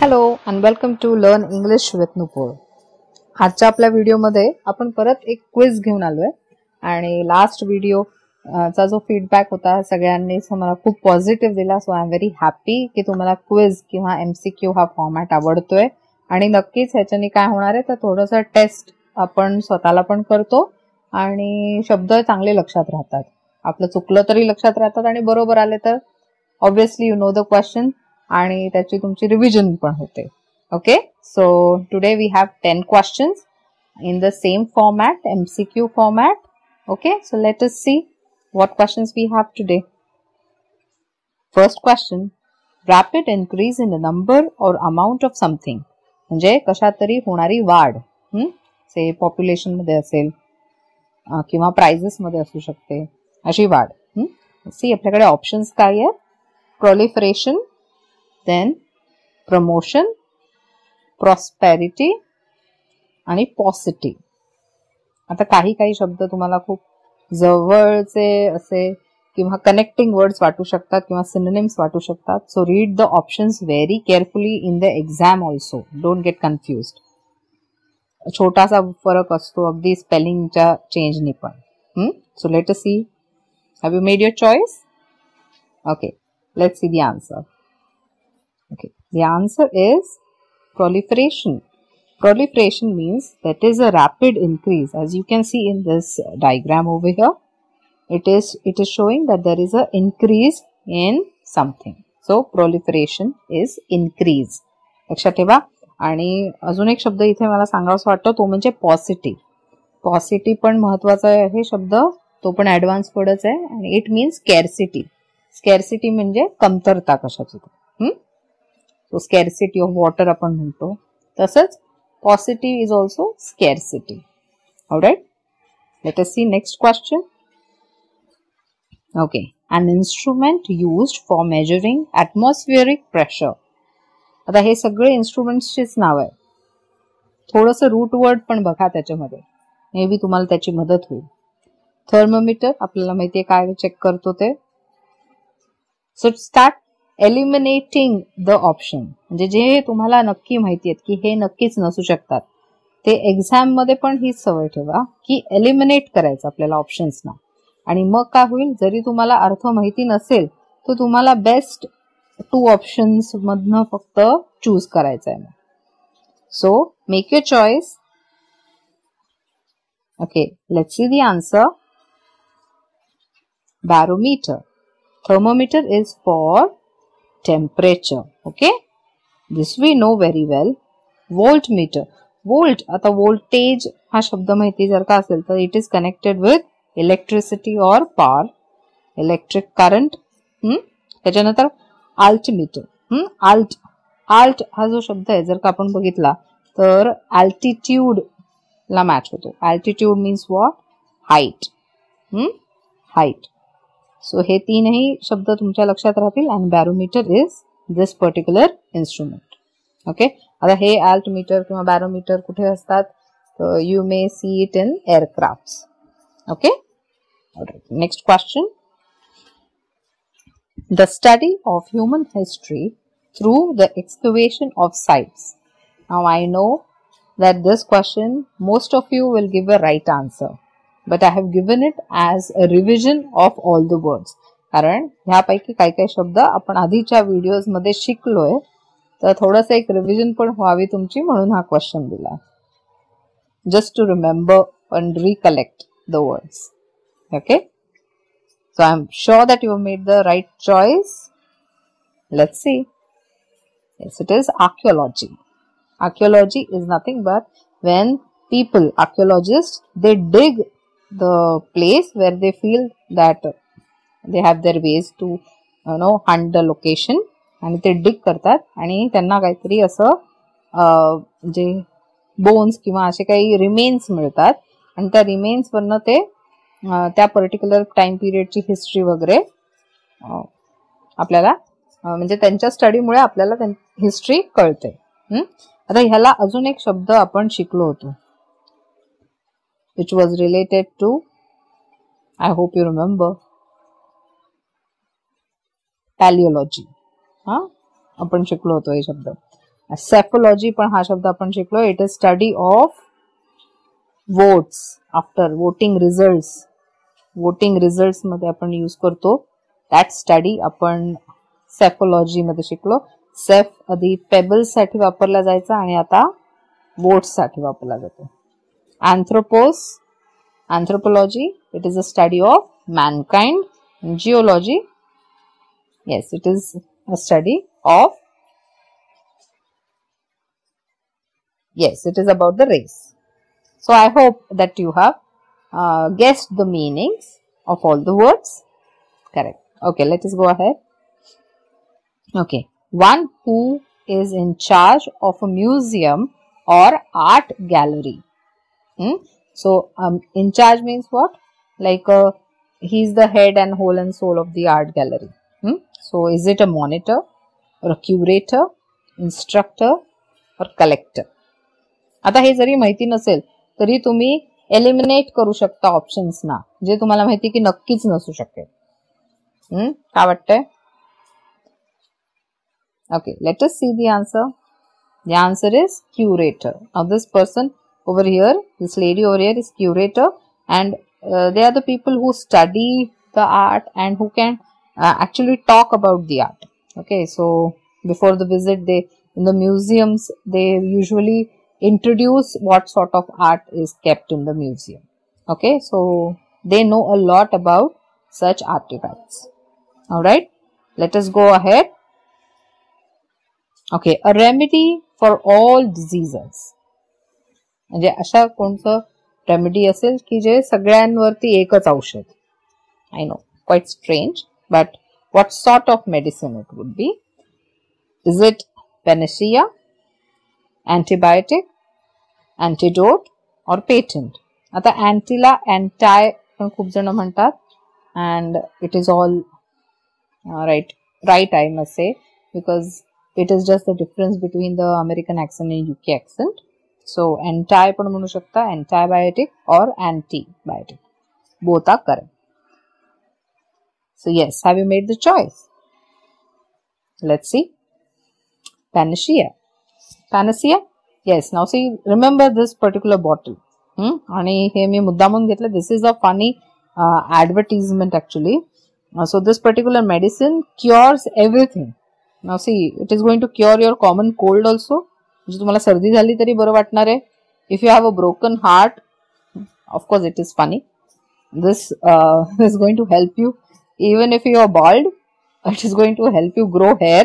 Hello and welcome to learn English with Nupur. आजच्या आपल्या व्हिडिओमध्ये आपण परत एक क्विज घेऊन आलोय आणि लास्ट व्हिडिओ चा जो फीडबॅक होता सगळ्यांनी मला खूप पॉझिटिव्ह दिला. सो आय एम व्हेरी हॅपी की तुम्हाला क्विज किंवा MCQ हा फॉर्मॅट आवडतोय आणि नक्कीच ह्याच्याने काय होणार आहे तर थोडंसं टेस्ट आपण स्वतःला पण करतो आणि शब्द चांगले लक्षात राहतात. आपलं चुकलं तरी लक्षात राहतात आणि बरोबर आले तर obviously you know the question आणि त्याची तुमची रिव्हिजन पण होते. Okay, so today we have 10 questions in the same format, MCQ format. Okay, so let us see what questions we have today. First question, rapid increase in the number or amount of something. म्हणजे कशात तरी होणारी वाढ, से population मध्ये असेल किंवा prices मध्ये असू शकते अशी वाढ. सी आपल्याकडे ऑप्शन्स काय आहेत? प्रोलिफरेशन, देन प्रमोशन, प्रॉस्पेरिटी आणि पॉसिटी. आता काही काही शब्द तुम्हाला खूप जवळचे असे किंवा कनेक्टिंग वर्ड्स वाटू शकतात किंवा सिनोनिम्स वाटू शकतात. So read the options very carefully in the exam also. Don't get confused. छोटासा फरक असतो अगदी स्पेलिंगच्या चेंजनी पण. So let us see. Have you made your choice? Okay, let's see the answer. Okay, the answer is proliferation. Proliferation means that is a rapid increase. As you can see in this diagram over here, it is showing that there is a increase in something. So proliferation is increase. लक्षात ठेवा. आणि अजून एक शब्द इथे मला सांगावासा वाटतो तो म्हणजे पॉसिटी. पॉसिटी पण महत्वाचा आहे हे शब्द, तो पण ऍडव्हान्स वर्डच आहे आणि इट मीन्स स्कॅर्सिटी. स्कॅर्सिटी म्हणजे कमतरता कशाची. सो स्कॅर्सिटी ऑफ वॉटर आपण म्हणतो तसंच paucity is also scarcity. Alright, let us see next question. Okay, an instrument used for measuring atmospheric pressure. आता हे सगळे इन्स्ट्रुमेंट्सचीच नाव आहे. थोडंसं रूट वर्ड पण बघा त्याच्यामध्ये, मे बी तुम्हाला त्याची मदत होईल. थर्मोमीटर आपल्याला माहितीये काय चेक करतो ते. So start eliminating the option. म्हणजे जे तुम्हाला नक्की माहिती आहेत की हे नक्कीच नसू शकतात ते एक्झाम मध्ये पण हीच सवय ठेवा की एलिमिनेट करायचं आपल्याला ऑप्शन्सना. आणि मग काय होईल, जरी तुम्हाला अर्थ माहिती नसेल तर तुम्हाला बेस्ट 2 ऑप्शन्स मधनं फक्त चूज करायचं आहे. So make your choice. Okay, let's see the answer. barometer. Thermometer is for temperature. Okay, this we know very well. Voltmeter. Volt, आता voltage हा शब्द माहिती जर का असेल तर it is connected with electricity और पॉवर, इलेक्ट्रिक करंट. त्याच्यानंतर अल्टिमीटर. आल्ट हा जो शब्द आहे जर का आपण बघितला तर अल्टिट्यूड ला मॅच होतो. Altitude means what? Height. Height. So हे तीनही शब्द तुमच्या लक्षात राहतील. And barometer is this particular instrument. Okay, आता हे अल्टिमीटर किंवा बॅरोमीटर कुठे असतात तर you may see it in aircrafts. Okay, next question. The study of human history through the excavation of sites. Now I know that this question most of you will give a right answer, but I have given it as a revision of all the words. कारण ह्यापैकी काही काही शब्द आपण आधीच्या videos मध्ये शिकलोय तर थोडंसं एक रिव्हिजन पण व्हावी तुमची म्हणून हा क्वेश्चन दिला. Just to remember and recollect the words. Okay, so I'm sure that you have made the right choice. Let's see. Yes, it is archaeology. Archaeology is nothing but when people, archaeologists, they dig the place where they feel that they have their ways to hunt the location आणि ते डिग करतात आणि त्यांना काहीतरी असं जे bones किंवा असे काही रिमेन्स मिळतात आणि त्या रिमेन्स वरनं ते त्या पर्टिक्युलर टाइम पिरियडची हिस्ट्री वगैरे आपल्याला म्हणजे त्यांच्या स्टडीमुळे आपल्याला हिस्ट्री कळते. आता ह्याला अजून एक शब्द आपण शिकलो होतो which was related to, I hope you remember, पॅलिओलॉजी. आपण शिकलो होतो हे शब्द. सेफोलॉजी पण हा शब्द आपण शिकलो. It is study of votes after voting result. Voting result मध्ये आपण यूज करतो. दॅट स्टडी आपण सेफोलॉजी मध्ये शिकलो. सेफ आधी पेबल्स साठी वापरला जायचा आणि आता वोट्स साठी वापरला जातो. Anthropology, it is a study of mankind. Geology, yes, it is a study of, yes, it is about the race. So I hope that you have guessed the meanings of all the words. Correct. Okay, let us go ahead. Okay, one who is in charge of a museum or art gallery. So in charge means what? Like he is the head and whole and soul of the art gallery. So is it a monitor or a curator, instructor or collector? आता हे जरी माहिती नसेल तरी तुम्ही eliminate करू शकता options ना, जे तुम्हाला माहिती की नक्कीच नसू शकेल. काय वाटतंय? Okay, let us see the answer. The answer is curator. Now this person over here, this lady over here is curator, and they are the people who study the art and who can actually talk about the art. Okay, so before the visit, they in the museums they usually introduce what sort of art is kept in the museum. Okay, so they know a lot about such artifacts. All right, let us go ahead. Okay, a remedy for all diseases. म्हणजे अशा कोणतं remedy असेल की जे सगळ्यांवरती एकच औषध. I know, quite strange, but what sort of medicine it would be? Is it panacea, antibiotic, antidote or patent? आता अँटीला अँटाय पण खूप जण म्हणतात, and it is all right I must say, because it is just the difference between the American accent and UK accent. So anti पण म्हणू शकता, antibiotic or antibiotic, both are correct. So yes, have you made the choice? Let's see. Panacea. Yes. Now see, remember this particular bottle. आणि हे मी मुद्दामून घेतलं. This is a funny advertisement actually. So this particular medicine cures everything. Now see, it is going to cure your common cold also. म्हणजे तुम्हाला सर्दी झाली तरी बरं वाटणार आहे. If you have a broken heart, of course it is funny. This is going to help you. Even if you are bald, it is going to help you grow hair.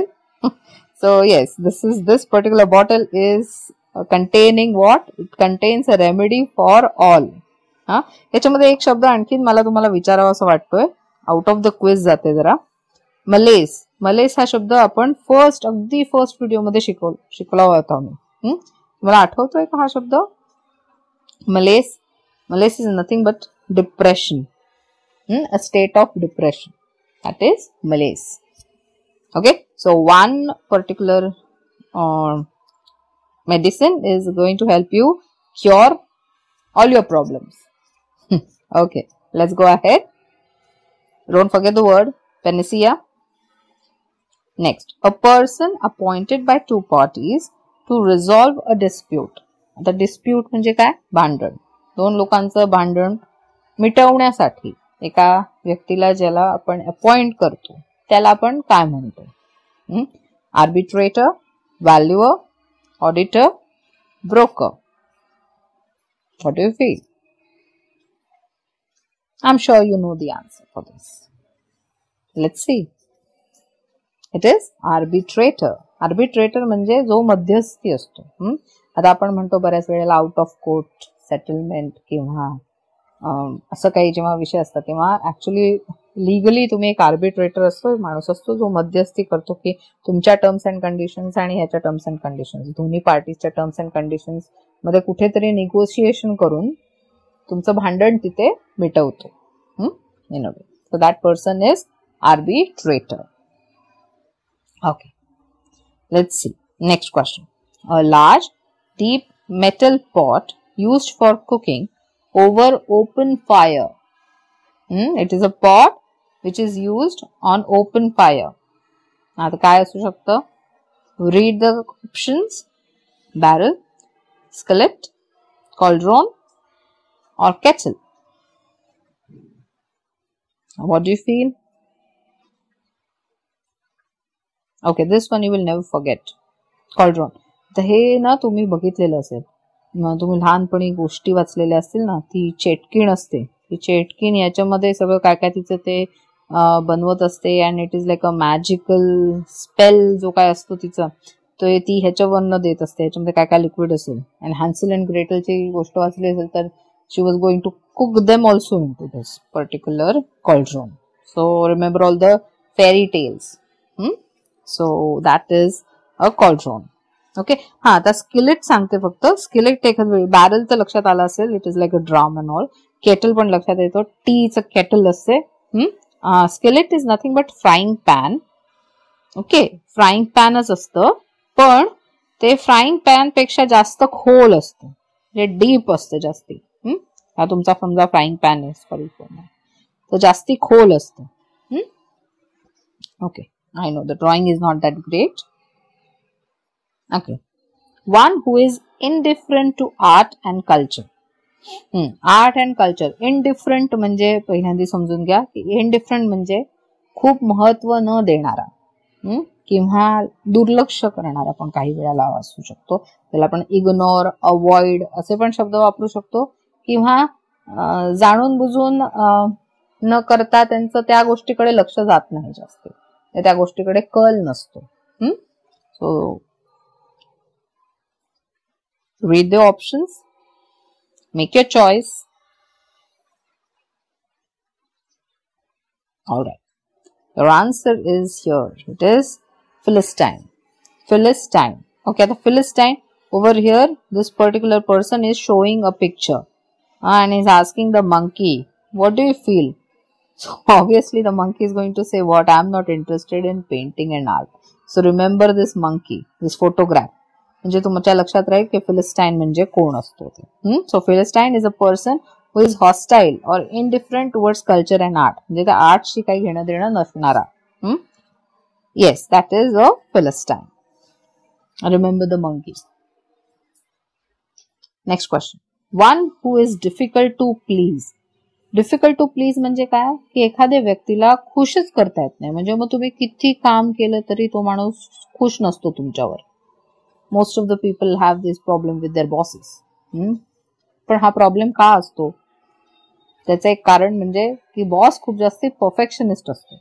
So yes, this particular bottle is containing what? It contains a remedy for all. याच्यामध्ये एक शब्द आणखीन मला तुम्हाला विचारावा असं वाटतोय. Out of the quiz जाते जरा. मलेस हा शब्द आपण अगदी फर्स्ट व्हिडिओ मध्ये शिकला होता मी. मला आठवतोय का हा शब्द? Millais is nothing but depression. A state of depression, that is Millais. Okay, so one particular medicine is going to help you cure all your problems. Okay, let's go ahead. Don't forget the word panacea. Next, a person appointed by two parties to resolve a dispute. आता dispute म्हणजे काय? भांडण. दोन लोकांचं भांडण मिटवण्यासाठी एका व्यक्तीला ज्याला आपण अपॉइंट करतो त्याला आपण काय म्हणतो? Arbitrator, valuer, auditor, broker. What do you feel? I'm sure you know the answer for this. Let's see. It is arbitrator. Arbitrator म्हणजे जो मध्यस्थी असतो. आता आपण म्हणतो बऱ्याच वेळेला आउट ऑफ कोर्ट सेटलमेंट किंवा असं काही जेव्हा विषय असतात तेव्हा ऍक्च्युली लीगली तुम्ही एक आर्बिट्रेटर असतो, माणूस असतो जो मध्यस्थी करतो की तुमच्या टर्म्स अँड कंडिशन्स आणि ह्याच्या टर्म्स अँड कंडिशन्स, दोन्ही पार्टीजच्या टर्म्स अँड कंडिशन्स मध्ये कुठेतरी निगोशिएशन करून तुमचं भांडण तिथे मिटवतो. In a way. So that person is arbitrator. Okay, let's see. Next question. A large, deep metal pot used for cooking over open fire. It is a pot which is used on open fire. आता काय असू शकतं? Read the options. Barrel, skillet, cauldron, or kettle. What do you feel? Okay, this one you will never forget. Cauldron. तर हे ना तुम्ही बघितलेलं असेल, तुम्ही लहानपणी गोष्टी वाचलेल्या असतील ना, ती चेटकीण असते. ती चेटकीण याच्यामध्ये सगळं काय काय तिचं ते बनवत असते and it is like a magical spell जो काय असतो तिचा, तो ती ह्याच्यावरनं देत असते. ह्याच्यामध्ये काय काय लिक्विड असेल. अँड हॅन्सल अँड ग्रेटलची गोष्ट वाचली असेल तर she was going to cook them also into this particular cauldron. So remember all the fairy tales. So that is a cauldron. Okay. हा, आता स्किलेट सांगते फक्त. स्किलेट एखाद वेळी, बॅरल तर लक्षात आला असेल, it is like a drum and all. Kettle पण लक्षात येतो, टीचं केटल असते. Skillet is nothing but frying pan. Okay, frying पॅनच असतं, पण ते फ्राईंग पॅन पेक्षा जास्त खोल असतं, म्हणजे डीप असतं जास्ती. हा तुमचा समजा फ्राईंग पॅन आहे, सॉरी, तर जास्ती खोल असतं. Okay, I know the drawing is not that great. Okay. One who is indifferent to art and culture. Art and culture. Indifferent म्हणजे पहिल्यांदा समजून घ्या की indifferent म्हणजे खूप महत्व न देणारा किंवा दुर्लक्ष करणारा पण काही वेळेला असू शकतो. त्याला आपण इग्नोर, अवॉइड असे पण शब्द वापरू शकतो, किंवा जाणून बुजून न करता त्यांचं त्या गोष्टीकडे लक्ष जात नाही जास्त, त्या गोष्टीकडे कल नसतो. सो read the options, make your choice. All right, your answer is here. It is Philistine. Philistine. Okay, the Philistine over here, this particular person is showing a picture and is asking the monkey, what do you feel? So obviously the monkey is going to say, what, I am not interested in painting and art. So remember this monkey, this photograph. म्हणजे तुमच्या लक्षात राहील की फिलिस्टाईन म्हणजे कोण असतो ते. So philistine is a person who is hostile or indifferent towards culture and art, म्हणजे त्या आर्टशी काही घेणं देणं नसणारा. Yes, that is a philistine. Remember the monkey. Next question. One who is difficult to please. Difficult to please म्हणजे काय, की एखाद्या व्यक्तीला खुशच करता येत नाही. म्हणजे मग तुम्ही किती काम केलं तरी तो माणूस खुश नसतो तुमच्यावर. Most of the people have this problem with their bosses. पण हा प्रॉब्लेम का असतो, त्याचं एक कारण म्हणजे की बॉस खूप जास्त परफेक्शनिस्ट असतो.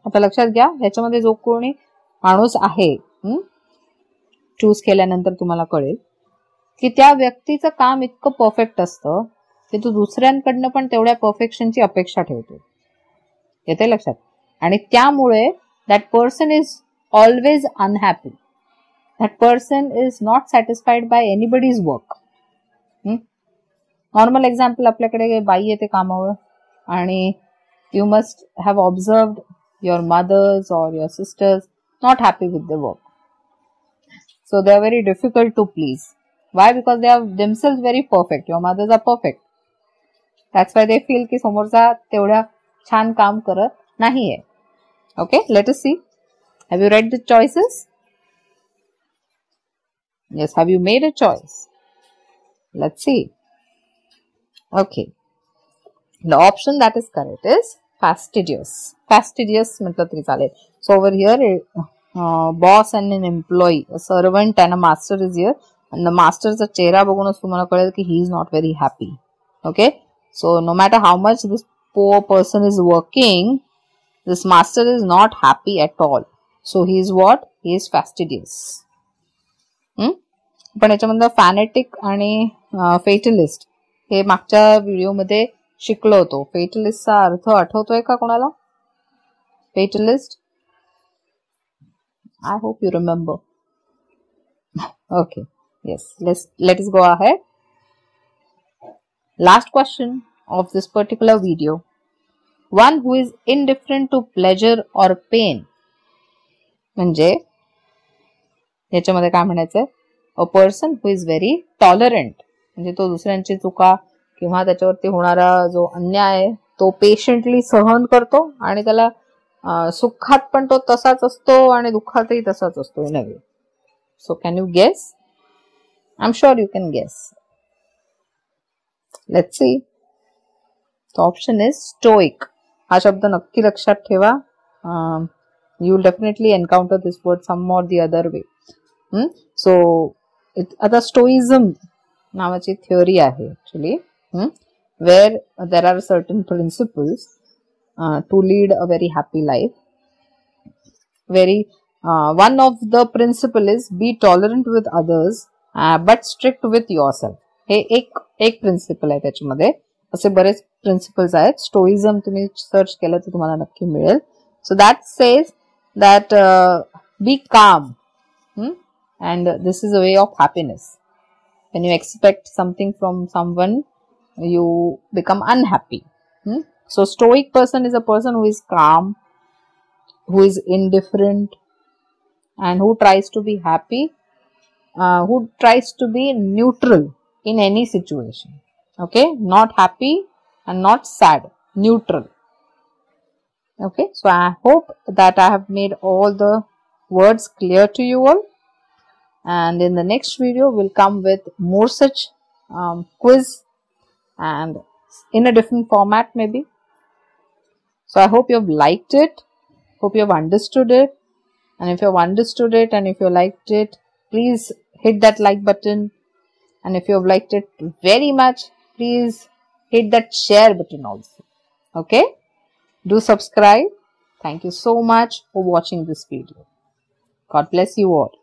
आता लक्षात घ्या, ह्याच्यामध्ये जो कोणी माणूस आहे, चूज केल्यानंतर तुम्हाला कळेल की त्या व्यक्तीचं काम इतकं परफेक्ट असतं की तो दुसऱ्यांकडनं पण तेवढ्या परफेक्शनची अपेक्षा ठेवतो. येते लक्षात. आणि त्यामुळे that person is always unhappy. That person is not satisfied by anybody's work. Normal example, आपल्याकडे बाई येते कामावर आणि you must have observed your mothers or your sisters not happy with the work. So they are very difficult to please. Why? Because they are themselves very perfect. Your mothers are perfect. That's why they feel की समोरचा तेवढ्या छान काम करत नाहीये. Okay, let us see. Have you read the choices? Yes, have you made a choice? Let's see. Okay. The option that is correct is fastidious. Fastidious मतलब तरी चालेल. So over here, boss and an employee, a servant and a master is here. And the master's चेहरा बघूनच तुम्हाला कळेल की he is not very happy. Okay. So no matter how much this poor person is working, this master is not happy at all. So he is what? He is fastidious. पण याच्यामध्ये fanatic आणि फेटलिस्ट हे मागच्या व्हिडिओमध्ये शिकलो होतो. फेटलिस्टचा अर्थ आठवतोय का कोणाला? Fatalist, I hope you remember. Okay, yes, let us go ahead. Last question of this particular video. One who is indifferent to pleasure or pain. म्हणजे याच्यामध्ये काय म्हणायचंय, a person who is very tolerant, म्हणजे तो दुसऱ्यांची चुका किंवा त्याच्यावरती होणारा जो अन्याय तो पेशंटली सहन करतो आणि त्याला सुखात पण तो तसाच असतो आणि दुःखातही तसाच असतो in a way. So can you guess? I am sure you can guess. Let's see. Option is stoic. हा शब्द नक्की लक्षात ठेवा. You will definitely encounter this word some or the other way. So आता स्टोइझम नावाची theory आहे actually, where there are certain principles to lead a very happy life. One of the principle is be tolerant with others but strict with yourself. हे एक principal आहे. त्याच्यामध्ये असे बरेच principles आहेत. स्टोइझम तुम्ही सर्च केलं तर तुम्हाला नक्की मिळेल. So that says that be calm and this is a way of happiness. When you expect something from someone, you become unhappy. So stoic person is a person who is calm, who is indifferent, and who tries to be happy, who tries to be neutral in any situation. Okay, not happy and not sad, neutral. Okay, so I hope that I have made all the words clear to you all. And in the next video, we'll come with more such quiz and in a different format maybe. So I hope you've liked it. Hope you've understood it. And if you've understood it and if you liked it, please hit that like button. And if you've liked it very much, please hit that share button also. Okay? Do subscribe. Thank you so much for watching this video. God bless you all.